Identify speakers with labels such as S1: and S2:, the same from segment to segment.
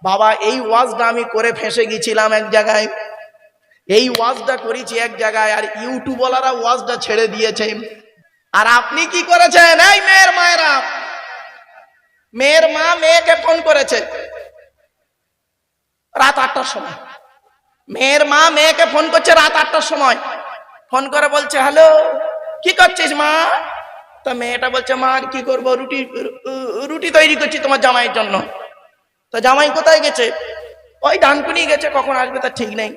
S1: বাবা এই ওয়াজটা আমি করে ফেঁসে গেছিলাম এক জায়গায়, এই ওয়াজটা করেছি এক জায়গায়, আর ইউটিউবওয়ালারা ওয়াজটা ছেড়ে দিয়েছে। আর আপনি কি করেছেন? এই মেয়ের মায়েরা, মেয়ের মা মেয়েকে ফোন করেছে রাত 8টার সময়, মেয়ের মা মেয়েকে ফোন করছে রাত 8টার সময়, ফোন করে বলছে হ্যালো কি করছিস মা? তা মেয়েটা বলছে মা আর কি করবো, রুটি তৈরি করছি তোমার জামাইয়ের জন্য। তা জামাই কোথায় গেছে? ওই ডানকুনি গেছে, কখন আসবে তার ঠিক নেই।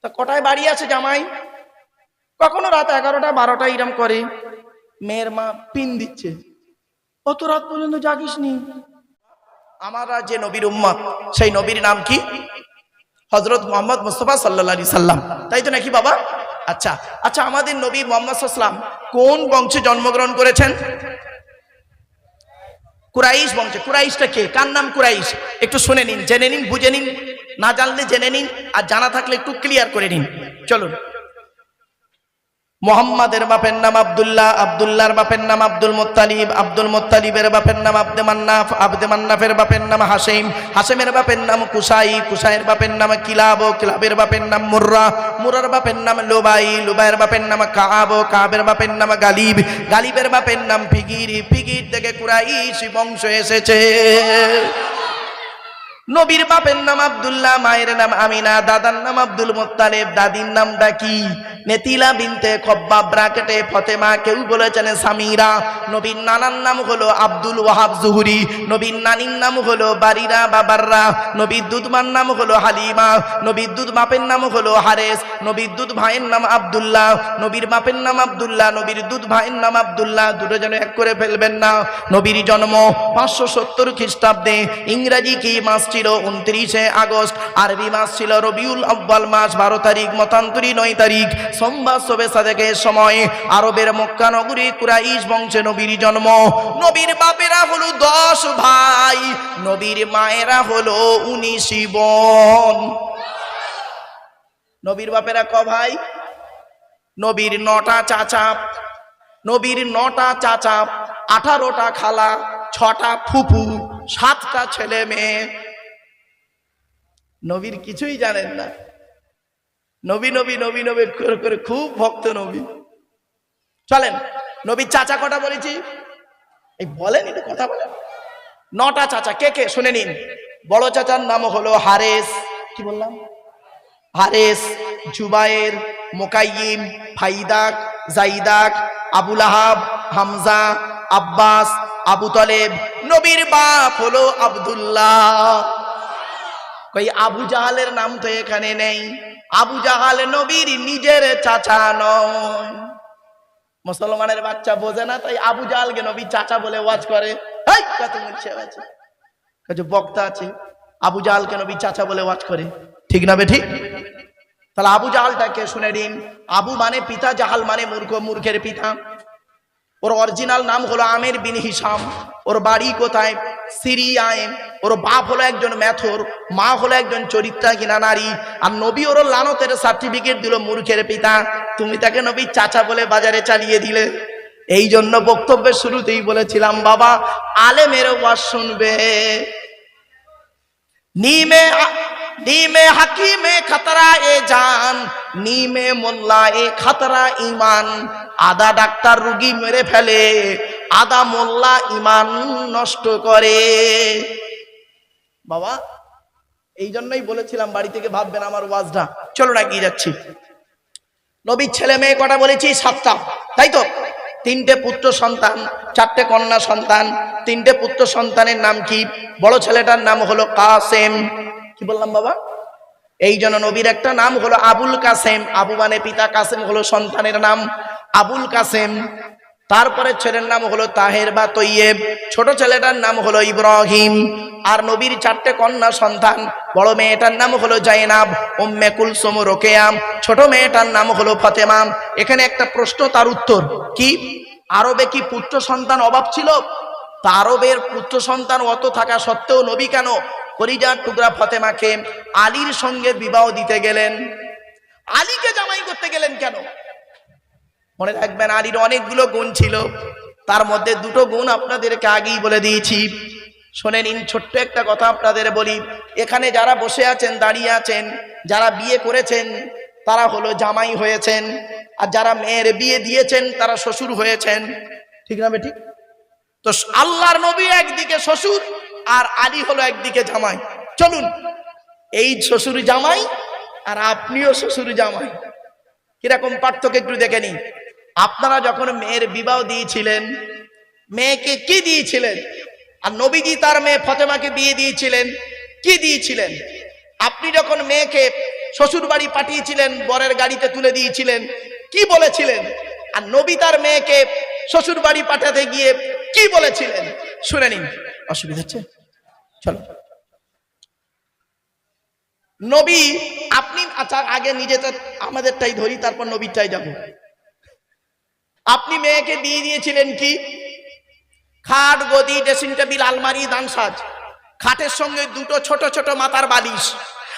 S1: তা কটায় বাড়ি আছে জামাই? কখনো রাত 11টা 12টা এরম করে। মেয়ের মা পিন দিচ্ছে, অত রাত পর্যন্ত জাগিস নি। আমরা যে নবীর উম্মত, সেই নবীর নাম কি? হযরত মুহাম্মদ মুস্তাফা সাল্লাল্লাহু আলাইহি সাল্লাম, তাই তো নাকি বাবা? আচ্ছা আচ্ছা, আমাদের নবী মুহাম্মদ সাল্লাল্লাহু আলাইহি সাল্লাম কোন বংশে জন্মগ্রহণ করেছেন? কুরাইশ বংশে। কুরাইশটা কে? কার নাম কুরাইশ? একটু শুনে নিন, জেনে নিন, বুঝে নিন, না জানলে জেনে নিন, আর জানা থাকলে একটু ক্লিয়ার করে নিন। চলুন। মুহাম্মাদের বাপের নাম আব্দুল্লাহ, আব্দুল্লাহর বাপের নাম আব্দুল মুত্তালিব, আব্দুল মুত্তালিবের বাপের নাম আব্দে মান্নাফ, আব্দে মান্নাফের বাপের নাম হাশিম, হাশিমের বাপের নাম কুসাই, কুসাইয়ের বাপের নাম কিলাব, কিলাবের বাপের নাম মুররা, মুরার বাপের নাম লুবাই, লুবাইয়ের বাপের নাম কাব, কাবের বাপের নাম গালিব, গালিবের বাপের নাম ফিগির, ফিগির থেকে কুরাইশ বংশ এসেছে। নবীর বাপের নাম আব্দুল্লাহ, মায়ের নাম আমিনা, দাদার নাম আব্দুল মুত্তালিব, দাদির নামটা কি? নেতিলা বিনতে খব্বাব ব্রাকেটে ফতেমা, কেউ বলেছেন সামিরা। নবীর নানার নাম হলো আব্দুল ওয়াহাব জুহরি, নবীর নানির নাম হলো বারিরা বাবাররা, নবীর দুধমার নাম হলো হালিমা, নবীর দুধ বাপের নাম হলো হারেস, নবীর দুধ ভাইয়ের নাম আব্দুল্লাহ, নবীর বাপের নাম আব্দুল্লাহ, নবীর দুধ ভাইয়ের নাম আব্দুল্লাহ, দুটো যেন এক করে ফেলবেন না। নবীর জন্ম 570 খ্রিস্টাব্দে, ইংরেজি কি মাস ছিল? 29শে আগস্ট, আরবি মাস ছিল রবিউল আউয়াল মাস 12 তারিখ, মতান্তরী 9 তারিখ, সোমবার শবে সাদেকের সময় আরবের মক্কা নগরী কুরাইশ বংশে নবীর জন্ম। নবীর বাপেরা হলো 10 ভাই, নবীর মায়েরা হলো 19 বোন। নবীর বাপেরা ক ভাই? নবীর 9টা চাচা, নবীর 9টা চাচা, 18টা খালা, 6টা ফুফু, 7টা ছেলে মেয়ে। নবীর কিছুই জানেন না। নবী নবী নবী নবী করে করে খুব ভক্ত নবী। চলেন, নবীর চাচা কটা বলেছি? এই বলেন, একটু কথা বলেন। 9টা চাচা কে কে শুনে নিন। বড় চাচার নাম হলো হারেস, কি বললাম? হারেস, জুবায়ের, মুকাইয়িম, ফাইদাক, জাইদাক, আবুল আহাব, হামজা, আব্বাস, আবু তালেব। নবীর বাপ হলো আব্দুল্লাহ। কই আবু জাহালের নাম তো এখানে নেই। আবু জাহাল নবীর নিজের চাচা নয়। মুসলমানের বাচ্চা বোঝে না, তাই আবু জাহালকে নবী চাচা বলে ওয়াজ করে। এই কত মুছে আছে, কত বক্তা আছে, আবু জাহালকে নবী চাচা বলে ওয়াজ করে, ঠিক না বেঠিক? তাহলে আবু জাহালটাকে শুনে নিন। আবু মানে পিতা, জাহাল মানে মূর্খ, মূর্খের পিতা। ওর অরিজিনাল নাম হলো আমের বিন হিসাম। ওর বাড়ি কোথায়? সিরিয়ায়। ওর বাপ হলো একজন মেথর, মা হলো একজন চরিত্রাহীনা নারী। আর নবী ওর লানতের সার্টিফিকেট দিল মূর্খের পিতা। তুমি তাকে নবী চাচা বলে বাজারে চালিয়ে দিলে। এই জন্য বক্তব্যের শুরুতেই বলেছিলাম, বাবা আলেমের ওয়াজ শুনবে। नीमे हकीमे खतरा ए जान, नीमे मोल्ला ए खतरा ईमान। आधा डाक्तार रुगी मेरे फेले, आधा मोल्ला ईमान नष्ट करे। बाबा এই জন্যই বলেছিলাম বাড়ি থেকে ভাববেন আমার ওয়াজটা। চলো না এগিয়ে যাচ্ছি। নবীর ছেলে মেয়ে কটা বলেছি? 7টা, তাই তো? 3টে পুত্র সন্তান, 4টে কন্যা সন্তান। 3টে পুত্র সন্তানের নাম কি? বড় ছেলেটার নাম হলো কাসেম। কি বললাম বাবা? এই জন্য নবীর একটা নাম হলো আবুল কাসেম। আবু মানে পিতা, কাসেম হলো সন্তানের নাম, আবুল কাসেম। তারপরে ছেলের নাম হলো তাহের বা তৈয়েব, ছোট ছেলেটার নাম হলো ইব্রাহিম। আর নবীর 4টে কন্যা সন্তান, বড় মেয়েটার নাম হলো জাইনাব, উম্মে কুলসুম, রোকেয়া। ছোট মেয়েটার নাম হলো ফাতেমা। এখানে একটা প্রশ্ন, তার উত্তর কি? আরবে কি পুত্র সন্তান অভাব ছিল? তা আরবের পুত্র সন্তান অত থাকা সত্ত্বেও নবী কেন কলিজার টুকরা ফাতেমাকে আলীর সঙ্গে বিবাহ দিতে গেলেন? আলীকে জামাই করতে গেলেন কেন? মনে রাখবেন, আলীর অনেকগুলো গুণ ছিল, তার মধ্যে 2টো গুণ আপনাদেরকে আগেই বলে দিয়েছি। শোনে নিন, ছোট্ট একটা কথা আপনাদের বলি। এখানে যারা বসে আছেন, দাঁড়িয়ে আছেন, যারা বিয়ে করেছেন তারা হলো জামাই হয়েছেন, আর যারা মেয়ের বিয়ে দিয়েছেন তারা শ্বশুর হয়েছেন। ঠিক না বেঠিক? তো আল্লাহর নবী একদিকে শ্বশুর আর আলী হলো একদিকে জামাই। চলুন, এই শ্বশুর জামাই আর আপনিও শ্বশুর জামাই, কিরকম পার্থক্য একটু দেখে নিন। আপনারা যখন মেয়ের বিবাহ দিয়েছিলেন, মেয়েকে কি দিয়েছিলেন? আর নবীজি তার মেয়ে ফাতেমাকে বিয়ে দিয়েছিলেন, কি দিয়েছিলেন? আপনি যখন মেয়েকে শ্বশুর বাড়ি পাঠিয়েছিলেন, বরের গাড়িতে তুলে দিয়েছিলেন, কি বলেছিলেন? আর নবী তার মেয়েকে শ্বশুর বাড়ি পাঠাতে গিয়ে কি বলেছিলেন? শুনে নিন। অসুবিধা হচ্ছে? চলো নবী, আপনি আচ্ছা আগে নিজেটা আমাদেরটাই ধরি, তারপর নবীরটাই যাব। আপনি মেয়েকে দিয়ে দিয়েছিলেন কি? খাট, গদি, ড্রেসিং টেবিল, আলমারি, দানসাজ। খাটের সঙ্গে দুটো ছোট ছোট মাথার বালিশ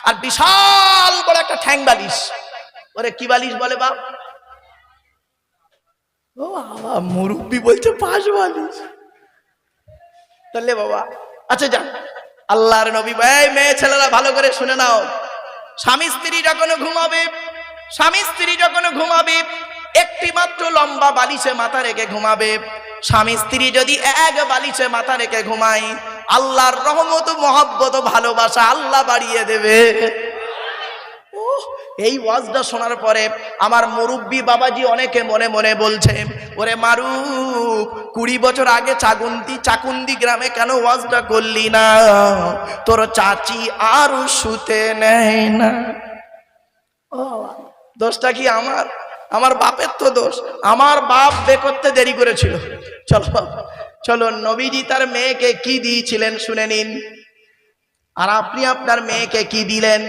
S1: আর বিশাল বড় একটা ঠ্যাং বালিশ। ওরে কি বালিশ বলে বাপ? ও বাবা, মুরব্বি বলছে পাশ বালিশ। তাহলে বাবা আচ্ছা যান, আল্লাহর নবী ভাই, মেয়ে ছেলেরা ভালো করে শুনে নাও। স্বামী স্ত্রী যখন ঘুমাবে একটি মাত্র লম্বা বালিশে মাথা রেখে ঘুমাবে। স্বামী স্ত্রী যদি এক বালিশে মাথা রেখে ঘুমায়, আল্লাহর রহমত, মহব্বত, ভালোবাসা আল্লাহ বাড়িয়ে দেবে। এই ওয়াজটা শোনার পরে আমার মুরব্বি বাবাজি অনেকে মনে মনে বলছে, ওরে মারুক, 20 বছর আগে চাকুন্দি গ্রামে কেন ওয়াজটা করলি না? তোর চাচি আর শুতে নেয় না। দোষটা কি আমার? আমার বাপের তো দোষ। আমার বাপ বে করতে দেরি করেছিল। চলো নবীজি তার মেয়েকে কি দিয়েছিলেন শুনে নিন। আর আপনি আপনার মেয়েকে কি দিলেন?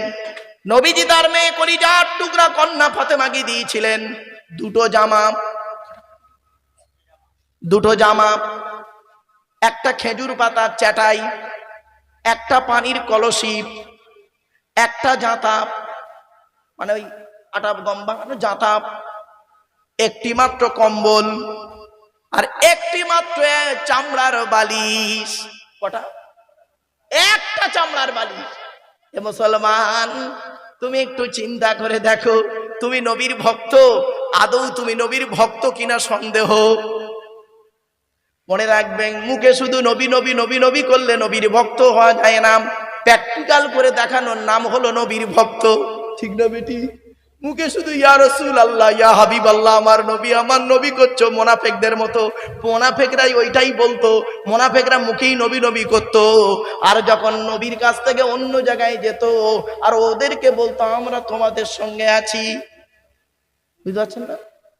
S1: নবীজি তার মেয়ে কলিজার টুকরা কন্যা ফাতেমাকে দিয়েছিলেন দুটো জামা, একটা খেজুর পাতার চাটাই, একটা পানির কলসি, একটা জাঁতা, মানে ওই আটা গম বানানো জাঁতা, একটি মাত্র কম্বল, আর একটি মাত্র চামড়ার বালিশ। কটা? একটা চামড়ার বালিশ। এ মুসলমান, তুমি একটু চিন্তা করে দেখো, তুমি নবীর ভক্ত, আদৌ তুমি নবীর ভক্ত কিনা সন্দেহ। মনে রাখবেন, মুখে শুধু নবী নবী নবী নবী করলে নবীর ভক্ত হওয়া যায় না। প্র্যাকটিক্যাল করে দেখানোর নাম হলো নবীর ভক্ত। ঠিক না বেটি? মুখে শুধু ইয়া রাসূলুল্লাহ, ইয়া হাবিবাল্লাহ, আমার নবী করছো মুনাফিকদের মতো। মুনাফিকরাই ওইটাই বলতো, মুনাফিকরা মুখেই নবী নবী করতো, আর যখন নবীর কাছ থেকে অন্য জায়গায় যেত আর ওদেরকে বলতো আমরা তোমাদের সঙ্গে আছি। বুঝতে পারছেন না?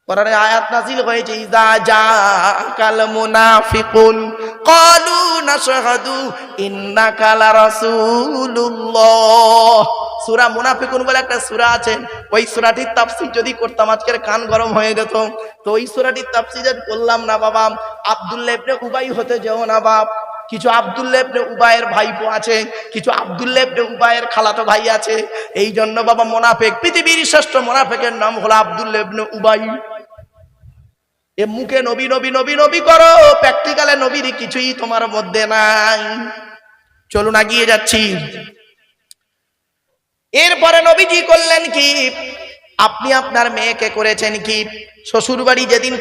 S1: কোরআনে আয়াত নাযিল হয়েছে, ইযা জাআকাল মুনাফিকুন ক্বালু নাশহাদু ইন্নাকা লারাসূলুল্লাহ। সূরা মুনাফিকুন বলে একটা সূরা আছে, ওই সূরাটির তাফসীর যদি করতাম আজকের কান গরম হয়ে যেত। তো ওই সূরাটির তাফসীর করলাম না বাবা। আব্দুল্লাহ ইবনে উবাই হতে যেও না বাপ। কিছু আব্দুল্লাহ ইবনে উবাইয়ের ভাইপো আছে, কিছু আব্দুল্লাহ ইবনে উবাইয়ের খালাতো ভাই আছে। এই জন্য বাবা মুনাফিক, পৃথিবীর শ্রেষ্ঠ মুনাফিকের নাম হলো আব্দুল্লাহ ইবনে উবাই। এ মুখে নবী নবী নবী নবী করো, প্র্যাকটিক্যালে নবীর কিছুই তোমার মধ্যে নাই। চলুন এগিয়ে যাচ্ছি। এরপরে নবীজি করলেন কি? আপনি আপনার মেয়েকে করেছেন কি? শ্বশুরবাড়ি যেদিন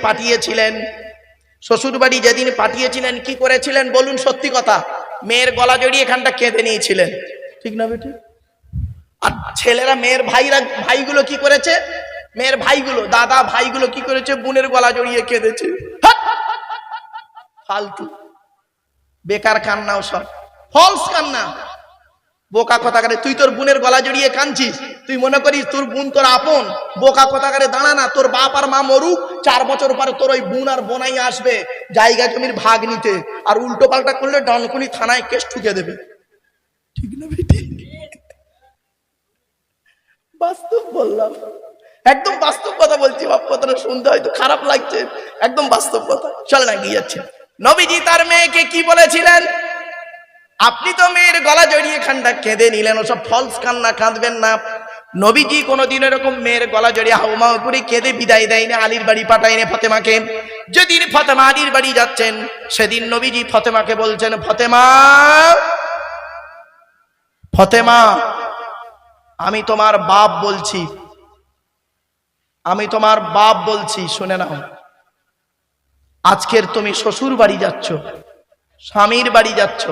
S1: পাঠিয়েছিলেন কি করেছিলেন বলুন সত্যি কথা? মেয়ের গলা জড়িয়ে এখানটা কেঁদে নিয়েছিলেন। ঠিক না বেটি? আর ছেলেরা, মেয়ের ভাইগুলো কি করেছে? মেয়ের ভাইগুলো, দাদা ভাইগুলো কি করেছে? বোনের গলা জড়িয়ে কেঁদেছে। ফালতু বেকার কান্নাও সব ফলস কান্না, বোকা কথাকারে। তুই তোর বোনের গলা জড়িয়ে কাঁদছিস, তুই মনে করিস তোর বোন তোর আপন? বোকা কথাকারে দাঁড়া না, তোর বাপ আর মা মরুক, 4 বছর পরে তোর ওই বোন আর বোনাই আসবে জায়গা জমির ভাগ নিতে, আর উল্টো পাল্টা করলে ডানকুনি থানায় কেস ঠুকে দেবে। ঠিক না বেটি? বাস্তব বললাম, একদম বাস্তব কথা বলছি বাপ। কথাটা শুনতে হয়তো খারাপ লাগছে, একদম বাস্তব কথা। চল না গিয়ে যাচ্ছে। নবীজি তার মেয়েকে কি বলেছিলেন? আপনি তো মেয়ের গলা জড়িয়ে খানটা কেঁদে নিলেন, ওসব ফলস কান্না কাঁদবেন না। নবীজি কোনোদিন এরকম মেয়ের গলা জড়িয়ে হাউমাউ করে কেঁদে বিদায় দেয়নি, আলীর বাড়ি পাঠায়নি ফাতেমাকে। যেদিন ফাতেমা আলীর বাড়ি যাচ্ছেন সেদিন নবীজি ফাতেমাকে বলছেন, ফাতেমা, ফাতেমা, আমি তোমার বাপ বলছি, আমি তোমার বাপ বলছি, শুনে নাও। আজকের তুমি শ্বশুর বাড়ি যাচ্ছ, স্বামীর বাড়ি যাচ্ছ,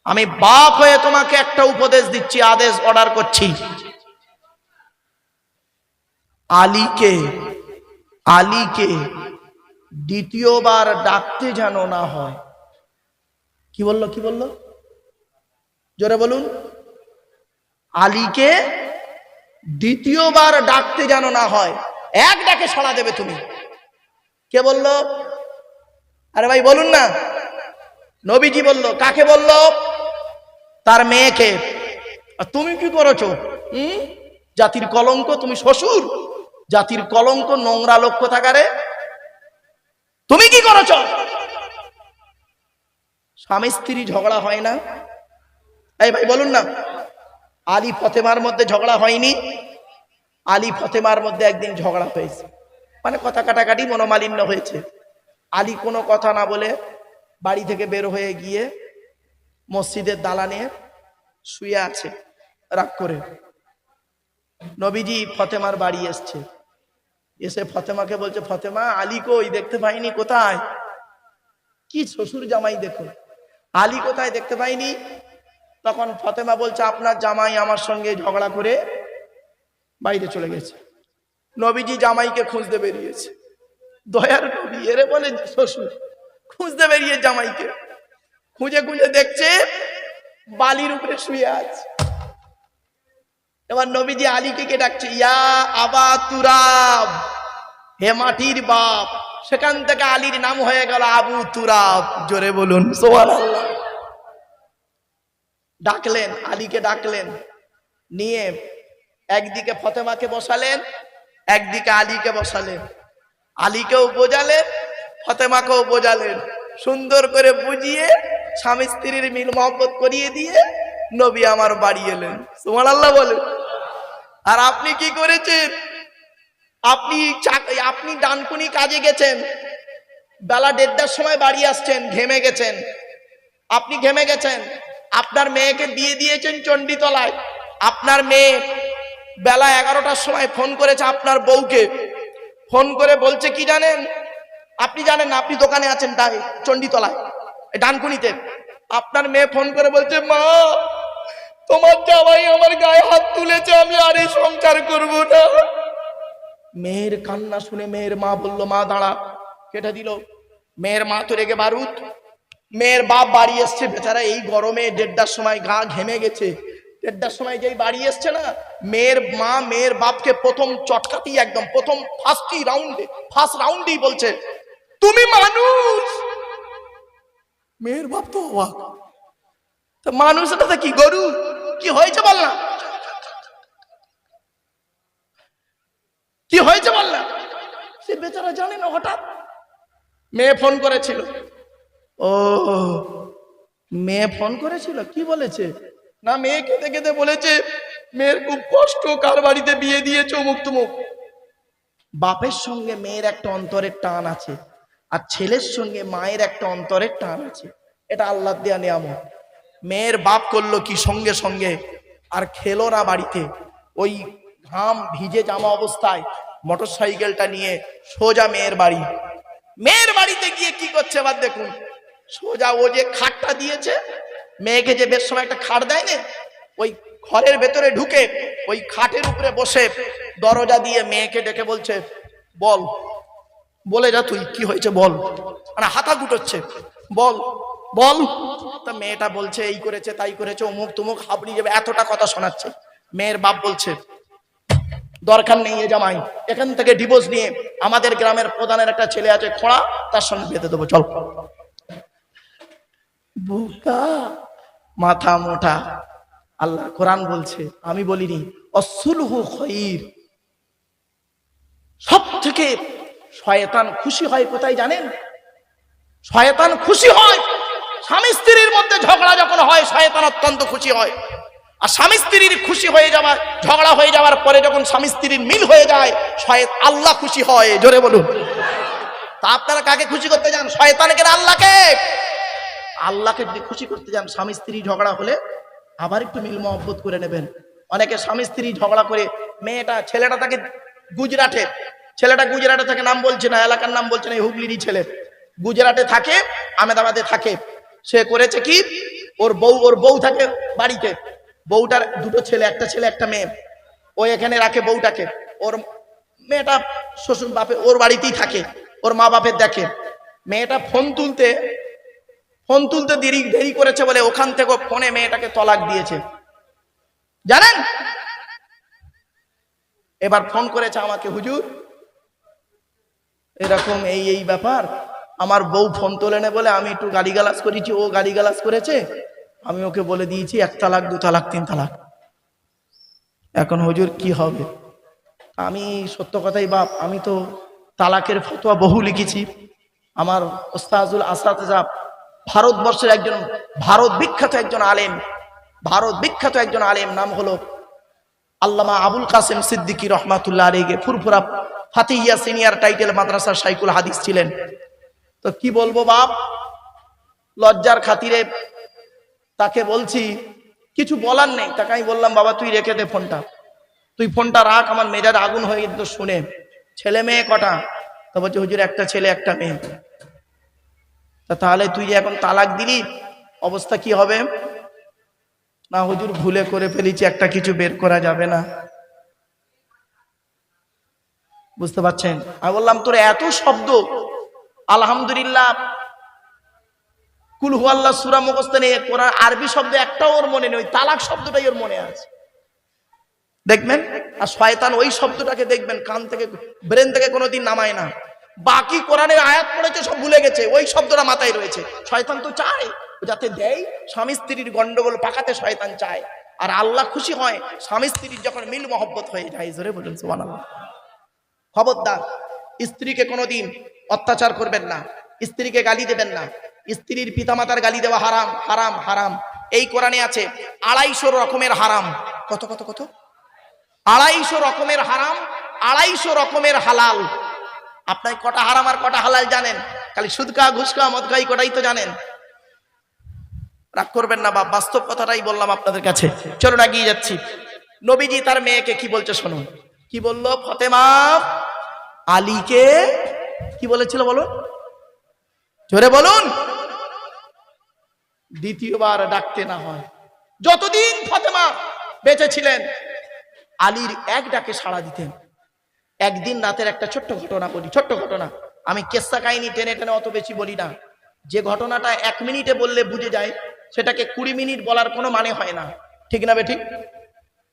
S1: আমি বাপ হয়ে তোমাকে একটা উপদেশ দিচ্ছি, আদেশ অর্ডার করছি, আলীকে আলীকে দ্বিতীয়বার ডাকতে যেন না হয়। কি বললো, কি বললো, জোরে বলুন। আলীকে দ্বিতীয়বার ডাকতে যেন না হয়, এক ডাকে সাড়া দেবে তুমি। কে বললো? আরে ভাই বলুন না। নবীজি বলল। কাকে বলল? তার মেয়েকে। আর তুমি কি করেছো? জাতির কলঙ্ক, তুমি শ্বশুর, জাতির কলঙ্ক, নোংরা লোক কোথাকারে, তুমি কি করেছ? স্বামী স্ত্রী ঝগড়া হয় না? এই ভাই বলুন না। আলী ফাতেমার মধ্যে ঝগড়া হয়নি? আলী ফাতেমার মধ্যে একদিন ঝগড়া হয়েছে, মানে কথা কাটাকাটি, মনোমালিন্য হয়েছে। আলী কোনো কথা না বলে বাড়ি থেকে বের হয়ে গিয়ে মসজিদের দালানে শুয়ে আছে রাগ করে। নবীজি ফাতেমার বাড়ি এসছে, এসে ফাতেমাকে বলছে, ফাতেমা, আলী কই, দেখতে পাইনি, কোথায়? কি শ্বশুর জামাই দেখো, আলী কোথায়, দেখতে পাইনি। তখন ফাতেমা বলছে, আপনার জামাই আমার সঙ্গে ঝগড়া করে বাইরে চলে গেছে। নবীজি জামাইকে খুঁজতে বেরিয়েছে। দয়ার নবী, এরে বলে শ্বশুর, খুঁজতে বেরিয়ে জামাইকে খুঁজে খুঁজে দেখছে বালির উপরে শুয়ে আছে। এবার নবীজি আলীকে কে ডাকছে, ইয়া আবা তুরাব, হে মাটির বাপ। সেখান থেকে আলীর নাম হয়ে গেল আবু তুরাব। জোরে বলুন সুবহানাল্লাহ। ডাকলেন, আলীকে ডাকলেন, নিয়ে একদিকে ফাতেমাকে বসালেন, একদিকে আলীকে বসালেন। আলীকেও বোঝালেন, ফাতেমাকেও বোঝালেন। সুন্দর করে বুঝিয়ে স্বামী স্ত্রীর মিল মহব্বত করিয়ে দিয়ে নবী আমার বাড়ি এলেন। সুবহানাল্লাহ বলেন। আর আপনি কি করেছেন? আপনি ডানকুনি কাজে গেছেন, বেলা 1:30টার সময় বাড়ি আসছেন, ঘেমে গেছেন। আপনি ঘেমে গেছেন, আপনার মেয়েকে দিয়ে দিয়েছেন চণ্ডীতলায়। আপনার মেয়ে বেলা 11টার সময় ফোন করেছে আপনার বউকে, ফোন করে বলছে কি জানেন? আপনি জানেন না, আপনি দোকানে আছেন তাই চণ্ডীতলায় ডানকুনিতে। আপনার মেয়ে ফোন করে বলছে, মা, তোমার জামাই আমার গায়ে হাত তুলেছে, আমি আর এই সংসার করব না। মেয়ের কান্না শুনে মেয়ের মা বলল, মা দাঁড়া, কেটে দিল। মেয়ের মা তো রেগে বারুদ। মেয়ের বাপ বাড়ি এসছে, বেচারা এই গরমে 1:30টার সময় গা ঘেমে গেছে। 1:30টার সময় যেই বাড়ি এসছে না, মেয়ের মা মেয়ের বাপকে প্রথম চটকাতেই, একদম প্রথম ফার্স্ট রাউন্ডেই বলছে, তুমি মানুষ। মেয়ের বাপ তো অবাক, মানুষ এটা কি গরু? কি হয়েছে বল না, কি হয়েছে বল না। সে বেচারা জানে না, হঠাৎ মেয়ে ফোন করেছিল। ও, মেয়ে ফোন করেছিল, কি বলেছে? না, মেয়ে কেঁদে কেঁদে বলেছে মেয়ের খুব কষ্ট, কার বাড়িতে বিয়ে দিয়েছে, অমুক তমুক। বাপের সঙ্গে মেয়ের একটা অন্তরের টান আছে, আর ছেলের সঙ্গে মায়ের একটা অন্তরের টান আছে। এটা আল্লাহর দেয়া নিয়ামত। মেয়ের বাপ করলো কি, সঙ্গে সঙ্গে আর খেলো না বাড়িতে। ওই ঘাম ভিজে জামা অবস্থায় মোটরসাইকেলটা নিয়ে সোজা মেয়ের বাড়ি। মেয়ের বাড়িতে গিয়ে কি করছে এবার দেখুন। সোজা ও যে খাটটা দিয়েছে, মেয়েকে যে বেশ সময় একটা খাট দেয় না, ওই ঘরের ভেতরে ঢুকে ওই খাটের উপরে বসে দরজা দিয়ে মেয়েকে ডেকে বলছে, বল, বলে যা তুই, কি হয়েছে বল। মানে হাতা গুটোচ্ছে, বল বল। তা মেয়েটা বলছে, এই করেছে, তাই করেছে, অমুক তুমুক, হাবড়ি যাবে, এতটা কথা শোনাচ্ছে। মেয়ের বাপ বলছে, দরকার নেই এ জামাই, এখান থেকে ডিভোর্স নিয়ে আমাদের গ্রামের প্রধানের একটা ছেলে আছে খোঁড়া, তার সঙ্গে বেঁধে দেবো, চল। বোকা, মাথা মোটা। আল্লাহ কোরআন বলছে, আমি বলিনি, অসুলহু খায়র। সব থেকে শয়তান খুশি হয় কোথায় জানেন? শয়তান খুশি হয় স্বামী স্ত্রীর মধ্যে ঝগড়া যখন হয়, শয়তান অত্যন্ত খুশি হয়। আর স্বামী স্ত্রীর খুশি হয়ে যাওয়া, ঝগড়া হয়ে যাওয়ার পরে যখন স্বামী স্ত্রীর মিল হয়ে যায়, আল্লাহ খুশি হয়। জোরে বলুন। তা আপনারা কাকে খুশি করতে যান? শয়তানকে না আল্লাহকে? আল্লাহকে যদি খুশি করতে যান, স্বামী স্ত্রী ঝগড়া হলে আবার একটু মিল মহব্বত করে নেবেন। অনেকে স্বামী স্ত্রী ঝগড়া করে, ছেলেটা থাকে গুজরাটে, থাকে, নাম বলছে না, এলাকার নাম বলছে না, এই হুগলিরই ছেলে, গুজরাটে থাকে, আহমেদাবাদে থাকে। সে করেছে কি, ওর বউ থাকে বাড়িতে, বউটার দুটো ছেলে, একটা ছেলে একটা মেয়ে, ও এখানে রাখে বউটাকে, ওর মেয়েটা শ্বশুর বাপে ওর বাড়িতেই থাকে, ওর মা বাপের দেখে। মেয়েটা ফোন তুলতে দেরি করেছে বলে ওখান থেকে ফোনে মেয়েটাকে তলাক দিয়েছে, জানেন? এবার ফোন করেছে আমাকে, হুজুর এরকম এই ব্যাপার, আমার বউ ফোন তোলে না বলে আমি একটু গালিগালাজ করেছি, ও গালিগালাজ করেছে, আমি ওকে বলে দিয়েছি 1 তালাক 2 তালাক 3 তালাক। এখন হুজুর কি হবে? আমি সত্য কথাই বাপ, আমি তো তালাকের ফতোয়া বহু লিখেছি। আমার ওস্তাজুল আসাতিজা, ভারতবর্ষের ভারত বিখ্যাত একজন আলেম, নাম হলো আল্লামা আবুল কাসেম সিদ্দিকী রহমাতুল্লাহ আলাইহি, ফুরফুরা ফাতিহিয়া সিনিয়র টাইটেল মাদ্রাসার শাইখুল হাদিস ছিলেন। তো কি বলবো বাপ, লজ্জার খাতিরে তাকে বলছি, কিছু বলার নেই। তাকে আমি বললাম, বাবা তুই রেখে দে ফোনটা, তুই ফোনটা রাখ, আমার মেজাজ আগুন হয়ে যেত শুনে। ছেলে মেয়ে কটা? তা বলছে হুজুর একটা ছেলে একটা মেয়ে। তা তাহলে তুই যে এখন তালাক দিলি, অবস্থা কি হবে? না হুজুর ভুলে করে ফেলেছি, একটা কিছু বের করা যাবে না। বুঝতে পারছেন? আমি বললাম তোর এত শব্দ, আলহামদুলিল্লাহ কুল হুয়াল্লাহ সূরা মুখস্থ নেই, কোরআন আরবি শব্দ একটাও ওর মনে নেই, ওই তালাক শব্দটাই ওর মনে আছে, দেখবেন। আর শয়তান ওই শব্দটাকে দেখবেন কান থেকে ব্রেন থেকে কোনোদিন নামায় না। বাকি কোরআনের আয়াত পড়েছে সব ভুলে গেছে, ওই শব্দটা মাথায় রয়েছে। শয়তান তো চায় যাতে দেয়, স্বামী স্ত্রীর গন্ডগোল পাকাতে শয়তান চায়। আর আল্লাহ খুশি হয় স্বামী স্ত্রীর যখন মিল মহব্বত হয়ে যায়। জোরে বলুন সুবহানাল্লাহ। খবরদার স্ত্রীকে কোনোদিন অত্যাচার করবেন না, স্ত্রীকে গালি দেবেন না, স্ত্রীর পিতামাতার গালি দেওয়া হারাম হারাম হারাম। এই কোরআনে আছে 250 রকমের হারাম। কত কত কত? 250 রকমের হারাম, 250 রকমের হালাল। আপনার কটা হারাম আর কটা হালাল জানেন? খালি সুদ খাওয়া, ঘুষ খাওয়া, মদ খাওয়া, কটাই তো জানেন। রাগ করবেন না বাপ, বাস্তব কথাটাই বললাম আপনাদের কাছে। চলুন এগিয়ে যাচ্ছি। নবীজি তার মেয়েকে কি বলছে শুনুন। কি বললো? ফাতেমা আলীকে কি বলেছিল বলুন, জোরে বলুন। দ্বিতীয়বার ডাকতে না হয়। যতদিন ফাতেমা বেঁচে ছিলেন আলীর এক ডাকে সাড়া দিতেন। একদিন রাতের একটা ছোট্ট ঘটনা বলি, ছোট্ট ঘটনা। আমি কেসা কাহিনী টেনে টেনে অত বেশি বলি না। যে ঘটনাটা 1 মিনিটে বললে বুঝে যায়, সেটাকে 20 মিনিট বলার কোনো মানে হয় না, ঠিক না বেঠিক?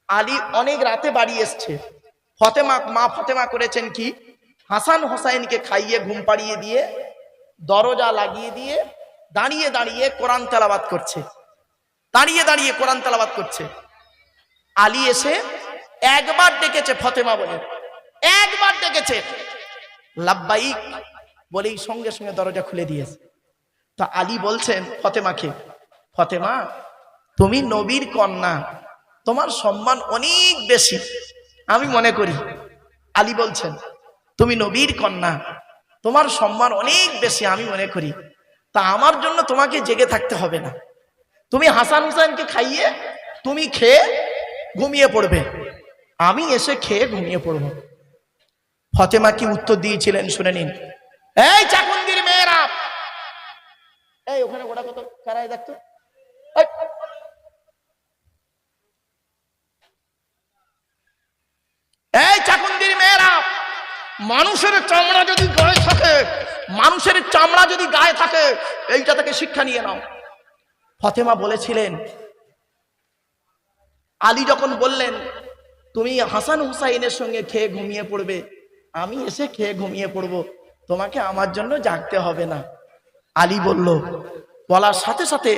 S1: আলী অনেক রাতে বাড়ি এসছে। মা ফাতেমা করেছেন কি, হাসান হোসাইনকে খাইয়ে ঘুম পাড়িয়ে দিয়ে দরজা লাগিয়ে দিয়ে দাঁড়িয়ে দাঁড়িয়ে কোরআন তেলাওয়াত করছে, দাঁড়িয়ে দাঁড়িয়ে কোরআন তেলাওয়াত করছে। আলী এসে একবার ডেকেছে ফাতেমা বলে, একবার ডেকেছে, লাব্বাইক বলেই সঙ্গে সঙ্গে দরজা খুলে দিয়েছে। তা আলী বলছেন ফাতেমাকে, ফাতেমা তুমি নবীর কন্যা, তোমার সম্মান অনেক বেশি আমি মনে করি। আলী বলছেন তুমি নবীর কন্যা, তোমার সম্মান অনেক বেশি আমি মনে করি। তা আমার জন্য তোমাকে জেগে থাকতে হবে না, তুমি হাসান হুসাইনকে খাইয়ে তুমি খেয়ে ঘুমিয়ে পড়বে, আমি এসে খেয়ে ঘুমিয়ে পড়বো। ফাতেমা কি উত্তর দিয়েছিলেন শুনে নিন। এই চাকুন্দির মেয়েরা, এই ওখানে গোটা কত কারায় দেখতো, এই চাকুন্দির মেয়েরা, মানুষের চামড়া যদি গায়ে থাকে, মানুষের চামড়া যদি গায়ে থাকে, এইটা থেকে শিক্ষা নিয়ে নাও। ফাতেমা বলেছিলেন, আলী যখন বললেন তুমি হাসান হুসাইনের সঙ্গে খেয়ে ঘুমিয়ে পড়বে, আমি এসে খেয়ে ঘুমিয়ে পড়বো, তোমাকে আমার জন্য জাগতে হবে না। আলী বলল, বলার সাথে সাথে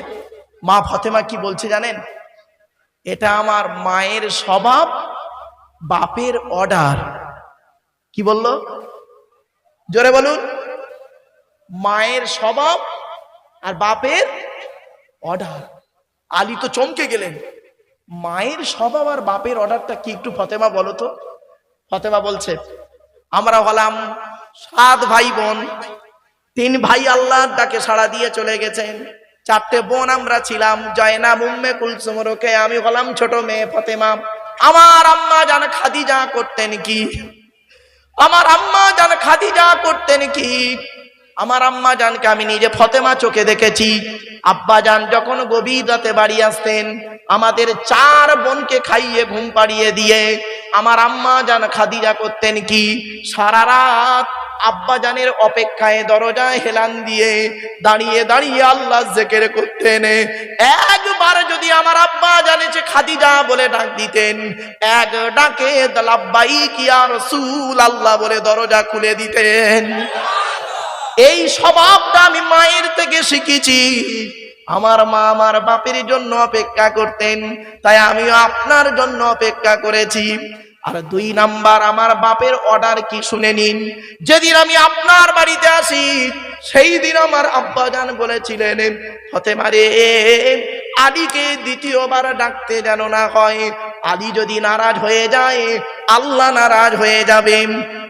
S1: মা ফাতেমা কি বলছে জানেন? এটা আমার মায়ের স্বভাব, বাপের অর্ডার। কি বলল? জোরে বলুন। মায়ের স্বভাব আর বাপের অর্ডার। আলী তো চমকে গেলেন, মায়ের স্বভাব আর বাপের অর্ডারটা কি একটু ফাতেমা বলো তো। ফাতেমা বলছে, আমরা হলাম 7 ভাই বোন, 3 ভাই আল্লাহর ডাকে সাড়া দিয়ে চলে গেছেন। 4টে বোন আমরা ছিলাম, জয়নাব, উম্মে কুলসুম, রোকেয়া, আমি হলাম ছোট মেয়ে ফাতেমা। আমার আম্মা জান খাদিজা করতেন কি? আমার আম্মা জান খাদিজা করতেন কি? আমার আম্মা জানকে আমি নিজে ফাতেমা চোখে দেখেছি। আব্বা জান যখন গভীর রাতে বাড়ি আসতেন, আমাদের 4 বোনকে খাইয়ে ঘুম পাড়িয়ে দিয়ে আমার আম্মা জান খাদিজা করতেন কি? সারা রাত আব্বা জানের অপেক্ষায় দরজায় হেলান দিয়ে দাঁড়িয়ে দাঁড়িয়ে আল্লাহ জিকির করতেন। একবার যদি আমার আব্বা জানেছে খাদিজা বলে ডাক দিতেন, এক ডাকে লাব্বাইক ইয়া রাসূলুল্লাহ বলে দরজা খুলে দিতেন। এই স্বভাবটা আমি মায়ের থেকে শিখেছি। আমার মা আমার বাপের জন্য অপেক্ষা করতেন, তাই আমিও আপনার জন্য অপেক্ষা করেছি। আর 2 নাম্বার, আমার বাপের অর্ডার কি শুনে নিন। যেদিন আমি আপনার বাড়িতে আসি সেই দিন আমার আব্বা জান বলেছিলেন, ফাতেমা রে, আলীকে দ্বিতীয়বার ডাকতে যেন না হয়। আলী যদি নারাজ হয়ে যায়, আল্লাহ নারাজ হয়ে যাবে।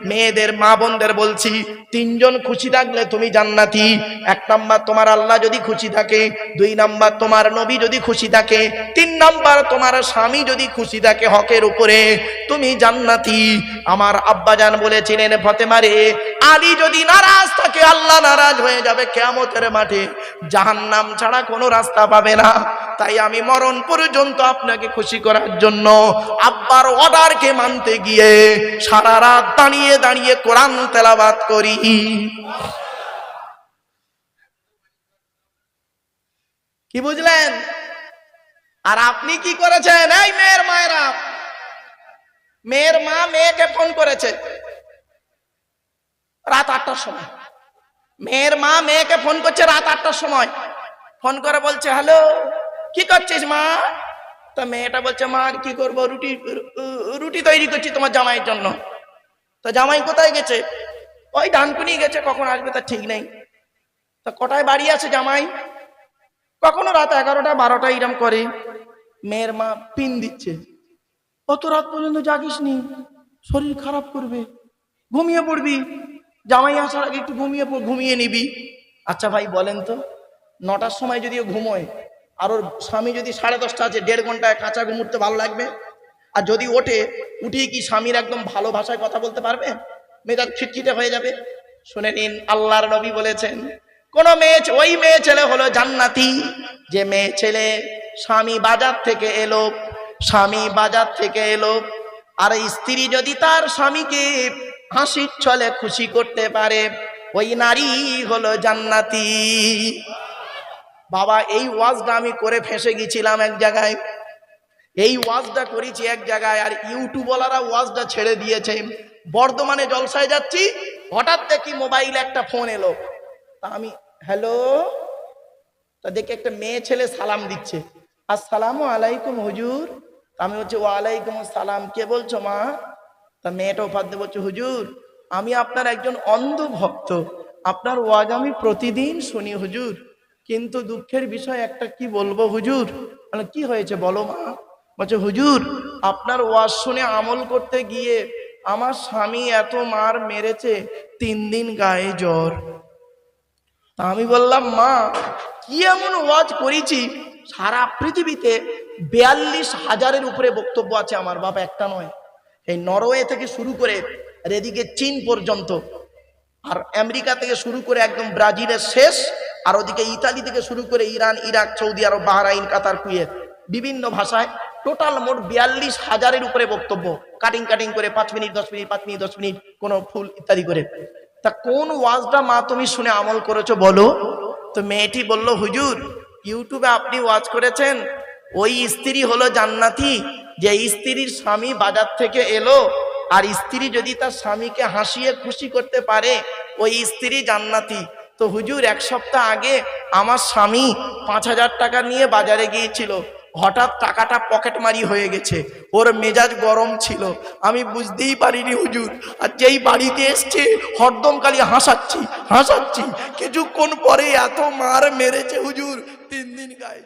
S1: মেয়েদের মা বোনদের বলছি, 3 জন খুশি থাকলে তুমি জান্নাতি। 1 নাম্বার তোমার আল্লাহ যদি খুশি থাকে, 2 নাম্বার তোমার নবী যদি খুশি থাকে, 3 নাম্বার তোমার স্বামী যদি খুশি থাকে হকের উপরে, তুমি জান্নাতি। আমার আব্বা জান বলেছিলেন, ফাতেমা রে, আলী যদি নারাজ থাকে আল্লাহ নারাজ হয়ে যাবে, কিয়ামতের মাঠে জাহান্নাম ছাড়া কোনো রাস্তা পাবে না। তাই আমি মরণ পর্যন্ত আপনাকে খুশি করার জন্য আব্বার অর্ডারকে মানতে গিয়ে সারা রাত দাঁড়িয়ে দাঁড়িয়ে কোরআন তেলাওয়াত করি। কি বুঝলেন? আর আপনি কি করেছেন? এই মেয়ের মায়েরা, মেয়ের মা মেয়েকে ফোন করেছে রাত 8টার সময়। মেয়ের মা মেয়েকে ফোন করছে রাত 8টার সময়। ফোন করে বলছে, হ্যালো, কি করছিস মা? তা মেয়েটা বলছে, মা আর কি করবো, রুটি তৈরি করছি তোমার জামাইয়ের জন্য। তা জামাই কোথায় গেছে? ওই ডানকুনি গেছে, কখন আসবে তা ঠিক নেই। তা কটায় বাড়ি আছে জামাই? কখনো রাত 11টা 12টা এরম করে। মেয়ের মা পিন দিচ্ছে, অত রাত পর্যন্ত জাগিস নি, শরীর খারাপ করবে, ঘুমিয়ে পড়বি, জামাই আসার আগে একটু ঘুমিয়ে নিবি। আচ্ছা ভাই বলেন তো, 9টার সময় যদি ঘুমোয় আর ওর স্বামী যদি 10:30 আছে, 1.5 ঘন্টায় কাঁচা ঘুম উঠতে ভালো লাগবে? আর যদি ওঠে, উঠিয়ে কি স্বামীর একদম ভালো ভাষায় কথা বলতে পারবে? মেয়েটা খিটখিটে হয়ে যাবে। শুনে নিন, আল্লাহর নবী বলেছেন, কোন মেয়ে, ওই মেয়ে ছেলে হলো জান্নাতি যে মেয়ে ছেলে স্বামী বাজার থেকে এলো, স্বামী বাজার থেকে এলো আর স্ত্রী যদি তার স্বামীকে হাসির ছলে খুশি করতে পারে, ওই নারী হলো জান্নাতি। বাবা, এই ওয়াজটা আমি করে ফেঁসে গেছিলাম এক জায়গায়, এই ওয়াজটা করেছি এক জায়গায়, আর ইউটিউবওয়ালারা ওয়াজটা ছেড়ে দিয়েছে। বর্ধমানে জলসায় যাচ্ছি, হঠাৎ দেখি মোবাইলে একটা ফোন এলো। তা আমি হ্যালো, তা দেখি একটা মেয়ে ছেলে সালাম দিচ্ছে, আসসালামু আলাইকুম হুজুর। আমি বলছি ওয়ালাইকুম আসসালাম, কে বলছো মা? তা মেয়েটা ওপার দিয়ে বলছে, হুজুর আমি আপনার একজন অন্ধ ভক্ত, আপনার ওয়াজ আমি প্রতিদিন শুনি হুজুর, কিন্তু দুঃখের বিষয় একটা, কি বলবো হুজুর? মানে কি হয়েছে বলো মা? বলছে, হুজুর আপনার ওয়াজ শুনে আমল করতে গিয়ে আমার স্বামী এত মার মেরেছে, 3 দিন গায়ে জ্বর। তা আমি বললাম, মা কি এমন ওয়াজ করেছি? সারা পৃথিবীতে 42,000-এর উপরে বক্তব্য আছে আমার বাবা, একটা নয়। এই নরওয়ে থেকে শুরু করে আর এদিকে চীন পর্যন্ত, আর আমেরিকা থেকে শুরু করে একদম ব্রাজিলের শেষ, আর ওদিকে ইতালি থেকে শুরু করে ইরান, ইরাক, সৌদি আরব, বাহরাইন, কাতার, কুয়েত, বিভিন্ন ভাষায় টোটাল মোট 42,000-এর উপরে বক্তব্য, কাটিং কাটিং করে 5 মিনিট 10 মিনিট 5 মিনিট 10 মিনিট কোনো ফুল ইত্যাদি করে। তা কোন ওয়াজটা মা তুমি শুনে আমল করেছো বলো? তো মেয়েটি বলল, হুজুর ইউটিউবে আপনি ওয়াজ করেছেন ওই স্ত্রী হলো জান্নাতি যে স্ত্রীর স্বামী বাজার থেকে এলো, আর স্ত্রী যদি তার স্বামীকে হাসিয়ে খুশি করতে পারে ওই স্ত্রী জান্নাতি। তো হুজুর 1 সপ্তাহ আগে আমার স্বামী 5,000 টাকা নিয়ে বাজারে গিয়েছিল, হঠাৎ টাকাটা পকেটমারি হয়ে গেছে, ওর মেজাজ গরম ছিল, আমি বুঝতেই পারিনি হুজুর, আর যেই বাড়িতে এসছে হরদম খালি হাসাচ্ছি, কিছুক্ষণ পরে এত মার মেরেছে হুজুর, 3 দিন গায়ে